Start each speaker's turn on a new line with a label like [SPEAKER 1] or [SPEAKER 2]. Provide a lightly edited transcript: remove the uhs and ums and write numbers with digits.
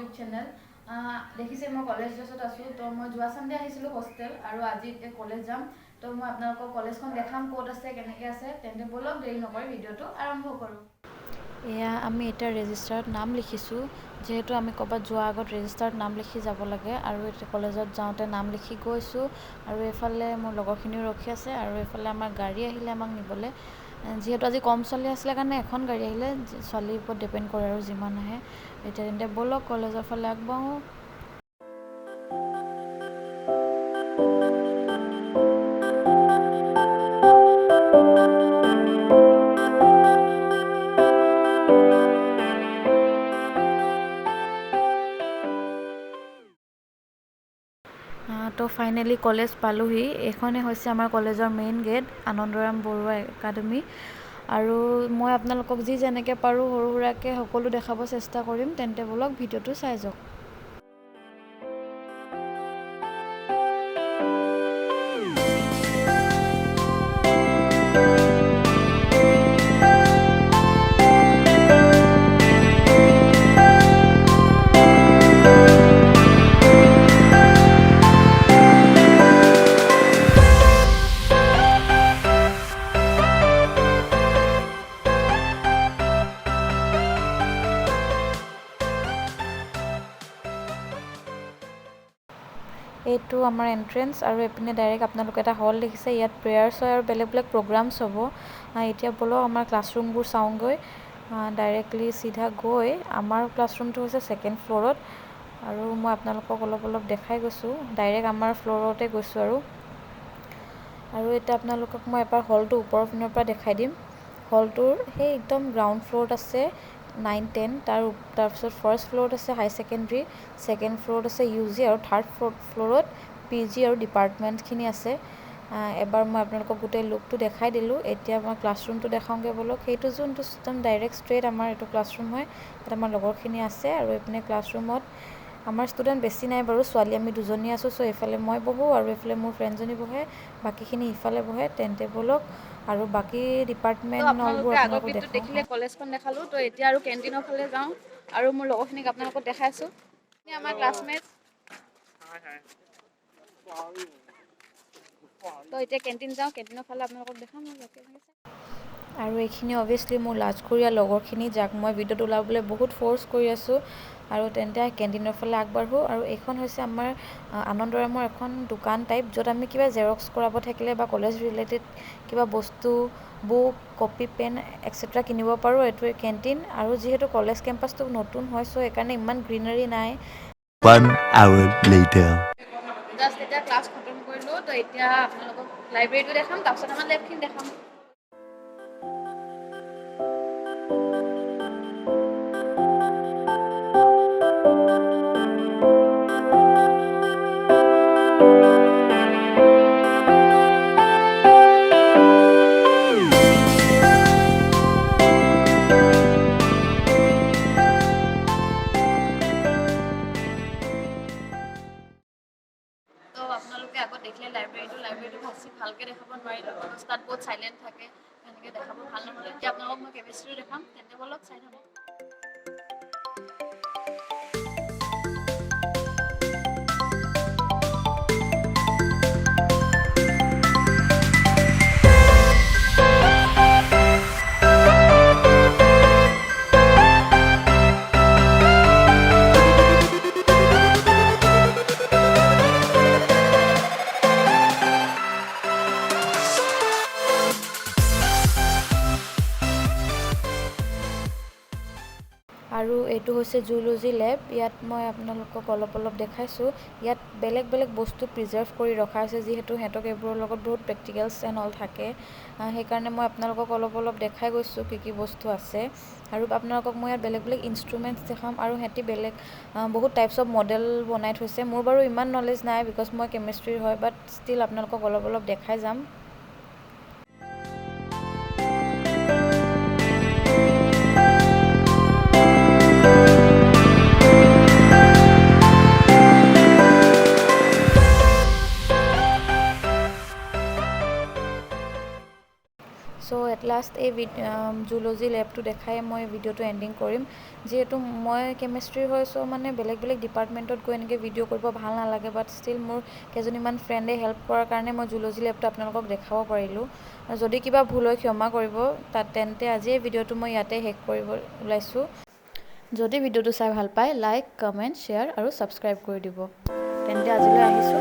[SPEAKER 1] YouTube channel. দেখিছে মই college ড্ৰেছত আছোঁ, তো মই যোৱা চানডে আহিছিলোঁ হোষ্টেল আৰু আজি এতিয়া কলেজ যাম। তো মই আপোনালোকক কলেজখন দেখাম ক'ত আছে কেনেকৈ আছে। তেন্তে ব'লক দেৰি নকৰি ভিডিঅ'টো আৰম্ভ কৰোঁ। এয়া আমি এতিয়া ৰেজিষ্টাৰত নাম লিখিছোঁ, যিহেতু আমি ক'ৰবাত যোৱাৰ আগত ৰেজিষ্টাৰত নাম লিখি যাব লাগে। আৰু এতিয়া কলেজত যাওঁতে নাম লিখি গৈছোঁ আৰু এইফালে মোৰ লগৰখিনিও ৰখি আছে আৰু এইফালে আমাৰ গাড়ী আহিলে আমাক নিবলৈ। যিহেতু আজি কম ছোৱালী আছিলে কাৰণে এখন গাড়ী আহিলে, ছোৱালীৰ ওপৰত ডিপেণ্ড কৰে আৰু যিমান আহে। এতিয়া তেন্তে ব'লক কলেজৰ ফালে আগবাঢ়োঁ। তো ফাইনেলি কলেজ পালোহি। এইখনেই হৈছে আমাৰ কলেজৰ main gate, Anandaram Barua academy. আৰু মই আপোনালোকক যেনেকৈ পাৰোঁ সৰু সুৰাকৈ সকলো দেখাব চেষ্টা কৰিম। তেন্তে ব'লক ভিডিঅ'টো চাই যাওক। এইটো আমাৰ এণ্ট্ৰেঞ্চ আৰু এইপিনে ডাইৰেক্ট আপোনালোকে এটা হল দেখিছে। ইয়াত প্ৰেয়াৰ্ছ হয় আৰু বেলেগ বেলেগ প্ৰগ্ৰামছ হ'ব। এতিয়া ব'লক আমাৰ ক্লাছৰুমবোৰ চাওঁগৈ। ডাইৰেক্টলি চিধা গৈ আমাৰ ক্লাছৰুমটো হৈছে ছেকেণ্ড ফ্ল'ৰত আৰু মই আপোনালোকক অলপ দেখাই গৈছোঁ। ডাইৰেক্ট আমাৰ ফ্ল'ৰতে গৈছোঁ আৰু এতিয়া আপোনালোকক মই এবাৰ হলটো ওপৰৰ পিনৰ পৰা দেখাই দিম। হলটোৰ সেই একদম গ্ৰাউণ্ড ফ্ল'ৰত আছে 9-10, তাৰপিছত ফাৰ্ষ্ট ফ্ল'ৰত আছে হাই ছেকেণ্ডেৰী, ছেকেণ্ড ফ্ল'ৰত আছে UG আৰু থাৰ্ড ফ্ল'ৰত PG আৰু ডিপাৰ্টমেণ্টখিনি আছে। এবাৰ মই আপোনালোকক গোটেই লুকটো দেখাই দিলোঁ। এতিয়া মই ক্লাছৰুমটো দেখাওঁগৈ ব'লক। সেইটো যোনটো একদম ডাইৰেক্ট ষ্ট্ৰেইট আমাৰ এইটো ক্লাছৰুম হয়। ইয়াত আমাৰ লগৰখিনি আছে আৰু এইপিনে ক্লাছৰুমত আমাৰ ষ্টুডেণ্ট বেছি নাই বাৰু, ছোৱালী আমি দুজনী আছোঁ। চ' এইফালে মই বহোঁ আৰু এইফালে মোৰ ফ্ৰেণ্ডজনী বহে, বাকীখিনি ইফালে বহে। তেন্তে ব'লক আৰু বাকী ডিপাৰ্টমেণ্ট নলবোৰ আপোনালোকক দেখাওঁ। দেখিলে কলেজখন দেখালোঁ, তো এতিয়া আৰু কেণ্টিনৰ ফালে যাওঁ আৰু মোৰ লগৰখিনিক আপোনালোকক দেখাইছোঁ। আমাৰ ক্লাছমেট। তো এতিয়া কেণ্টিন যাওঁ, কেণ্টিনৰ ফালে আপোনালোকক দেখাম। আৰু এইখিনি অভিয়াছলি মোৰ লাজকুৰীয়া লগৰখিনি, যাক মই ভিডিঅ'ত ওলাবলৈ বহুত ফ'ৰ্চ কৰি আছোঁ। আৰু তেন্তে কেণ্টিনৰ ফালে আগবাঢ়োঁ। আৰু এইখন হৈছে আমাৰ আনন্দৰামৰ এখন দোকান টাইপ, য'ত আমি কিবা জেৰক্স কৰাব থাকিলে বা কলেজ ৰিলেটেড কিবা বস্তু, বুক, কপি, পেন এক্সেট্ৰা কিনিব পাৰোঁ। এইটোৱে কেণ্টিন। আৰু যিহেতু কলেজ কেম্পাছটো নতুন হয়, চ' সেইকাৰণে ইমান গ্ৰীনাৰী নাই।
[SPEAKER 2] 1 hour later.
[SPEAKER 1] জাষ্ট এতিয়া ক্লাছ খতম কৰিলোঁ, তো এতিয়া আপোনালোকক লাইব্ৰেৰীটো দেখাম, তাৰপিছত আমাৰ লেবখিনি দেখাম। আপোনালোকে আগত দেখিলে লাইব্ৰেৰীটো ভালকৈ দেখাব নোৱাৰিলোঁ, তাত বহুত চাইলেণ্ট থাকে, তেনেকৈ দেখাব ভাল নহ'লে। এতিয়া আপোনালোকক মই কেমিষ্ট্ৰিটো দেখাম, তেন্তে ব'লক চাই থাকক। আৰু এইটো হৈছে জুলজি লেব। ইয়াত মই আপোনালোকক অলপ দেখাইছোঁ। ইয়াত বেলেগ বেলেগ বস্তু প্ৰিজাৰ্ভ কৰি ৰখা হৈছে, যিহেতু সিহঁতক এইবোৰৰ লগত বহুত প্ৰেক্টিকেলছ এণ্ড অল থাকে। সেইকাৰণে মই আপোনালোকক অলপ দেখাই গৈছোঁ কি বস্তু আছে। আৰু আপোনালোকক মই ইয়াত বেলেগ বেলেগ ইনষ্ট্ৰুমেণ্টছ দেখাম আৰু সিহঁতি বেলেগ বহুত টাইপছ অফ মডেল বনাই থৈছে। মোৰ বাৰু ইমান নলেজ নাই, বিকজ মই কেমেষ্ট্ৰিৰ হয়, বাট ষ্টিল আপোনালোকক অলপ দেখাই যাম। চ' চ' এট লাষ্ট এই জুলজি লেবটো দেখাই মই ভিডিঅ'টো এণ্ডিং কৰিম। যিহেতু মই কেমেষ্ট্ৰিৰ হয়, চ' মানে বেলেগ বেলেগ ডিপাৰ্টমেণ্টত গৈ এনেকৈ ভিডিঅ' কৰিব ভাল নালাগে, বাট ষ্টিল মোৰ কেইজনীমান ফ্ৰেণ্ডে হেল্প কৰাৰ কাৰণে মই জুলজি লেবটো আপোনালোকক দেখাব পাৰিলোঁ। যদি কিবা ভুল হয় ক্ষমা কৰিব। তেন্তে আজিয়ে ভিডিঅ'টো মই ইয়াতে শেষ কৰিব ওলাইছোঁ। যদি ভিডিঅ'টো চাই ভাল পায় লাইক, কমেণ্ট, শ্বেয়াৰ আৰু ছাবস্ক্ৰাইব কৰি দিব। তেন্তে আজিলৈ আহিছোঁ।